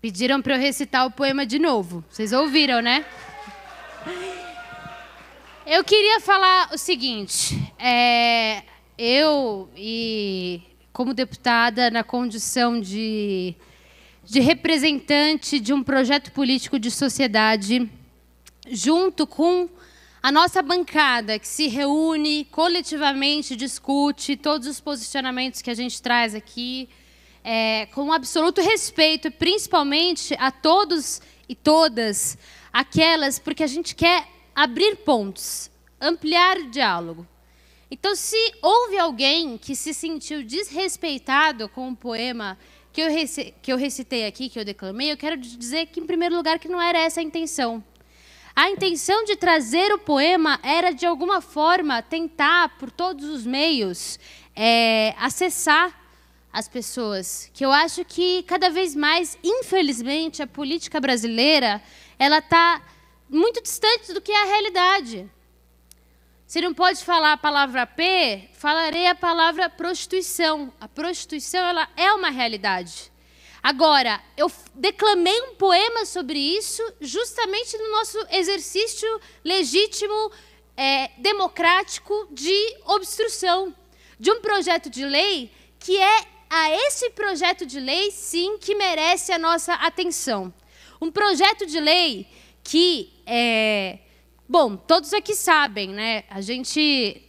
Pediram para eu recitar o poema de novo. Vocês ouviram, né? Eu queria falar o seguinte. Eu, como deputada na condição de representante de um projeto político de sociedade, junto com a nossa bancada, que se reúne coletivamente, discute todos os posicionamentos que a gente traz aqui, com absoluto respeito, principalmente a todos e todas aquelas, porque a gente quer abrir pontos, ampliar o diálogo. Então, se houve alguém que se sentiu desrespeitado com o poema que eu recitei aqui, que eu declamei, eu quero dizer que, em primeiro lugar, que não era essa a intenção. A intenção de trazer o poema era, de alguma forma, tentar, por todos os meios, acessar as pessoas. Que eu acho que, cada vez mais, infelizmente, a política brasileira ela está muito distante do que é a realidade. Se não pode falar a palavra P, falarei a palavra prostituição. A prostituição ela é uma realidade. Agora, eu declamei um poema sobre isso justamente no nosso exercício legítimo, democrático de obstrução de um projeto de lei que é a esse projeto de lei, sim, que merece a nossa atenção. Um projeto de lei que bom, todos aqui sabem, né? A gente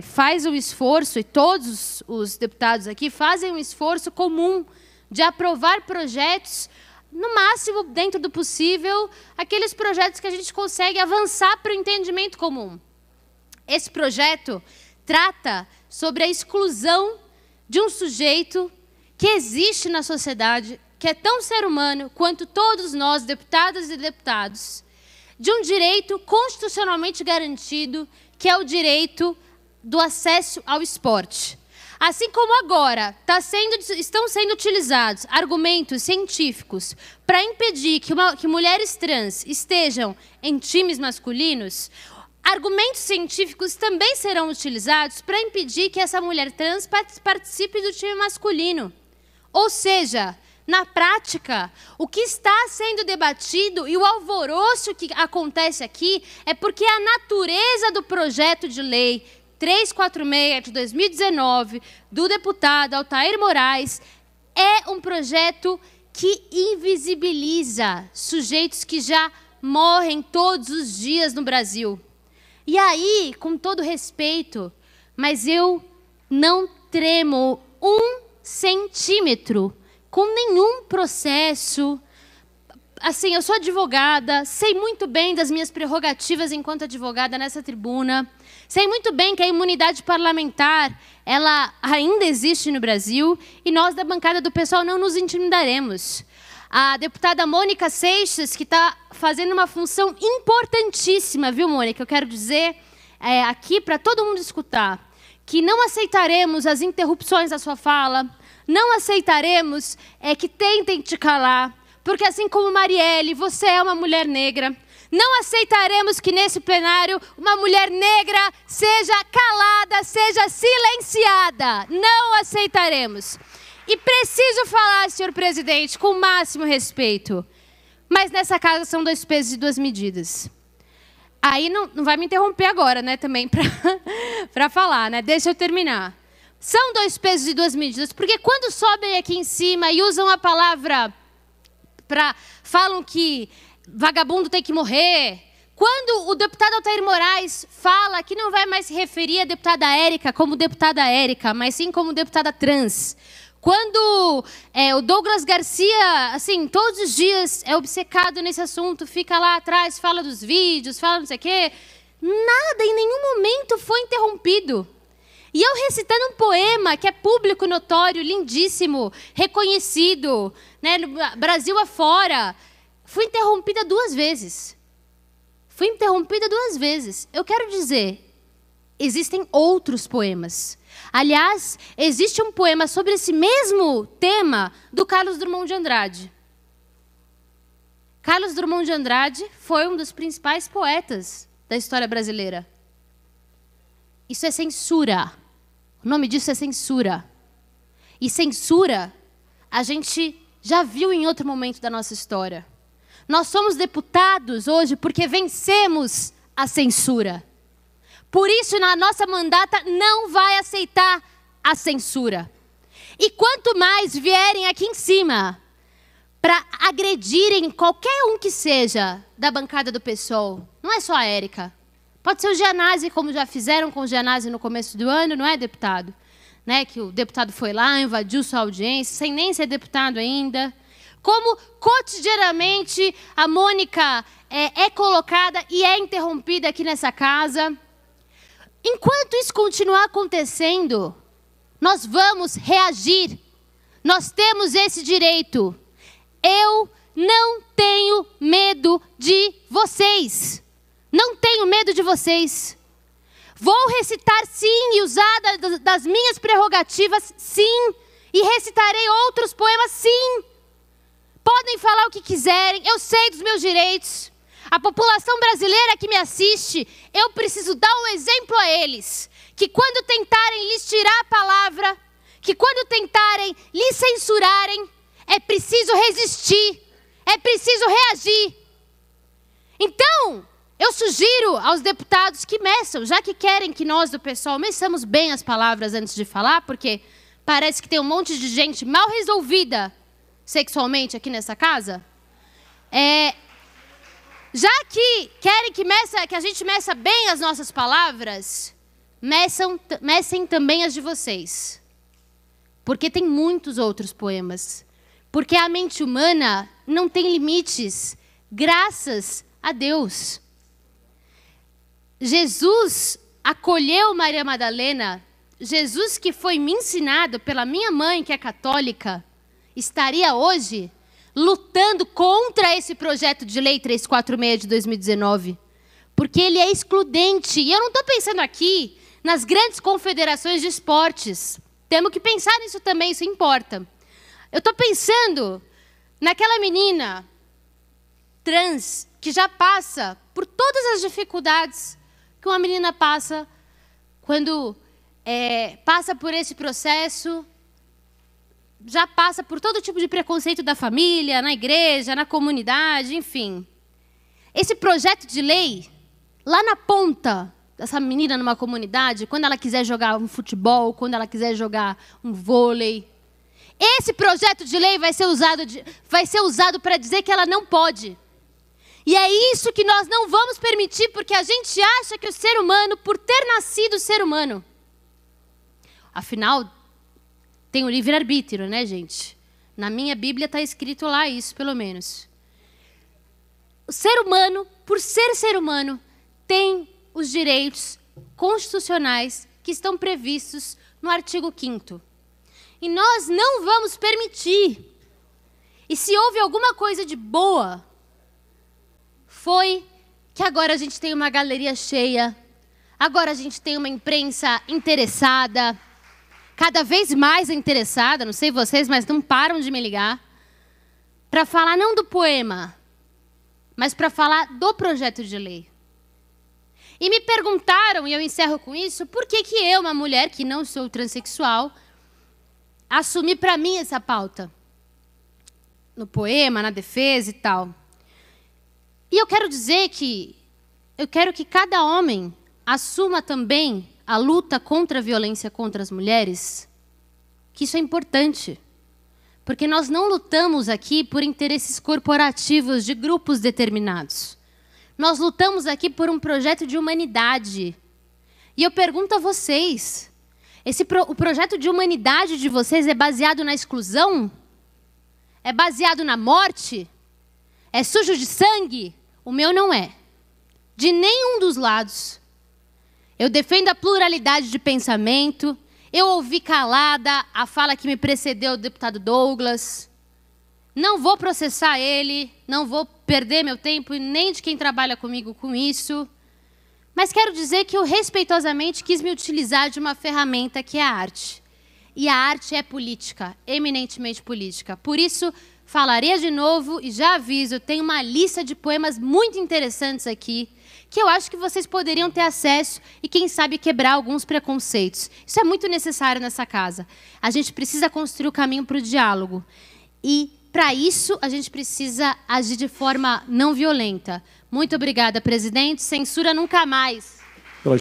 faz um esforço, e todos os deputados aqui fazem um esforço comum de aprovar projetos, no máximo, dentro do possível, aqueles projetos que a gente consegue avançar para o entendimento comum. Esse projeto trata sobre a exclusão de um sujeito que existe na sociedade, que é tão ser humano quanto todos nós, deputadas e deputados, de um direito constitucionalmente garantido, que é o direito do acesso ao esporte. Assim como agora estão sendo utilizados argumentos científicos para impedir que mulheres trans estejam em times masculinos, argumentos científicos também serão utilizados para impedir que essa mulher trans participe do time masculino. Ou seja, na prática, o que está sendo debatido e o alvoroço que acontece aqui é porque a natureza do projeto de lei 346 de 2019, do deputado Altair Moraes, é um projeto que invisibiliza sujeitos que já morrem todos os dias no Brasil. E aí, com todo respeito, mas eu não tremo 1 centímetro com nenhum processo. Assim, eu sou advogada, sei muito bem das minhas prerrogativas enquanto advogada nessa tribuna, sei muito bem que a imunidade parlamentar, ela ainda existe no Brasil, e nós da bancada do PSOL não nos intimidaremos. A deputada Mônica Seixas, que está fazendo uma função importantíssima, viu, Mônica? Eu quero dizer aqui para todo mundo escutar, que não aceitaremos as interrupções da sua fala, não aceitaremos que tentem te calar, porque assim como Marielle, você é uma mulher negra. Não aceitaremos que nesse plenário uma mulher negra seja calada, seja silenciada. Não aceitaremos. E preciso falar, senhor presidente, com o máximo respeito, mas nessa casa são 2 pesos e 2 medidas. Aí não vai me interromper agora, né, também, para falar, né? Deixa eu terminar. São 2 pesos e 2 medidas, porque quando sobem aqui em cima e usam a palavra, falam que vagabundo tem que morrer, quando o deputado Altair Moraes fala que não vai mais se referir à deputada Érica como deputada Érica, mas sim como deputada trans, quando o Douglas Garcia, assim, todos os dias é obcecado nesse assunto, fica lá atrás, fala dos vídeos, fala não sei o quê, nada, em nenhum momento foi interrompido. E eu recitando um poema que é público, notório, lindíssimo, reconhecido, né, no Brasil afora, fui interrompida 2 vezes. Fui interrompida 2 vezes. Eu quero dizer, existem outros poemas. Aliás, existe um poema sobre esse mesmo tema do Carlos Drummond de Andrade. Carlos Drummond de Andrade foi um dos principais poetas da história brasileira. Isso é censura. O nome disso é censura. E censura, a gente já viu em outro momento da nossa história. Nós somos deputados hoje porque vencemos a censura. Por isso, na nossa mandata, não vai aceitar a censura. E quanto mais vierem aqui em cima para agredirem qualquer um que seja da bancada do PSOL, não é só a Érica. Pode ser o Gianazzi, como já fizeram com o Gianazzi no começo do ano, não é, deputado? Né? Que o deputado foi lá, invadiu sua audiência, sem nem ser deputado ainda. Como cotidianamente a Mônica é colocada e é interrompida aqui nessa casa. Enquanto isso continuar acontecendo, nós vamos reagir. Nós temos esse direito. Eu não tenho medo de vocês. Não tenho medo de vocês. Vou recitar sim e usar das minhas prerrogativas sim. E recitarei outros poemas sim. Podem falar o que quiserem, eu sei dos meus direitos. A população brasileira que me assiste, eu preciso dar um exemplo a eles. Que quando tentarem lhes tirar a palavra, que quando tentarem lhes censurarem, é preciso resistir, é preciso reagir. Então, eu sugiro aos deputados que meçam, já que querem que nós do PSOL meçamos bem as palavras antes de falar, porque parece que tem um monte de gente mal resolvida sexualmente aqui nessa casa. Já que querem que a gente meça bem as nossas palavras, mecem também as de vocês. Porque tem muitos outros poemas. Porque a mente humana não tem limites, graças a Deus. Jesus acolheu Maria Madalena. Jesus, que foi me ensinado pela minha mãe, que é católica, estaria hoje lutando contra esse projeto de lei 346 de 2019. Porque ele é excludente. E eu não estou pensando aqui nas grandes confederações de esportes. Temos que pensar nisso também, isso importa. Eu estou pensando naquela menina trans que já passa por todas as dificuldades que uma menina passa quando passa por esse processo, já passa por todo tipo de preconceito da família, na igreja, na comunidade, enfim. Esse projeto de lei, lá na ponta dessa menina numa comunidade, quando ela quiser jogar um futebol, quando ela quiser jogar um vôlei, esse projeto de lei vai ser usado para dizer que ela não pode. E é isso que nós não vamos permitir, porque a gente acha que o ser humano, por ter nascido ser humano, afinal, tem o livre-arbítrio, né, gente? Na minha Bíblia está escrito lá isso, pelo menos. O ser humano, por ser humano, tem os direitos constitucionais que estão previstos no artigo 5º. E nós não vamos permitir. E se houve alguma coisa de boa, foi que agora a gente tem uma galeria cheia, agora a gente tem uma imprensa interessada, cada vez mais interessada, não sei vocês, mas não param de me ligar, para falar não do poema, mas para falar do projeto de lei. E me perguntaram, e eu encerro com isso, por que eu, uma mulher que não sou transexual, assumi para mim essa pauta. No poema, na defesa e tal. E eu quero dizer que eu quero que cada homem assuma também a luta contra a violência contra as mulheres, que isso é importante. Porque nós não lutamos aqui por interesses corporativos de grupos determinados. Nós lutamos aqui por um projeto de humanidade. E eu pergunto a vocês, o projeto de humanidade de vocês é baseado na exclusão? É baseado na morte? É sujo de sangue? O meu não é. De nenhum dos lados. Eu defendo a pluralidade de pensamento. Eu ouvi calada a fala que me precedeu do deputado Douglas. Não vou processar ele, não vou perder meu tempo e nem de quem trabalha comigo com isso. Mas quero dizer que eu respeitosamente quis me utilizar de uma ferramenta que é a arte. E a arte é política, eminentemente política. Por isso, falaria de novo e já aviso, eu tenho uma lista de poemas muito interessantes aqui, que eu acho que vocês poderiam ter acesso e, quem sabe, quebrar alguns preconceitos. Isso é muito necessário nessa casa. A gente precisa construir o caminho para o diálogo. E para isso, a gente precisa agir de forma não violenta. Muito obrigada, presidente. Censura nunca mais.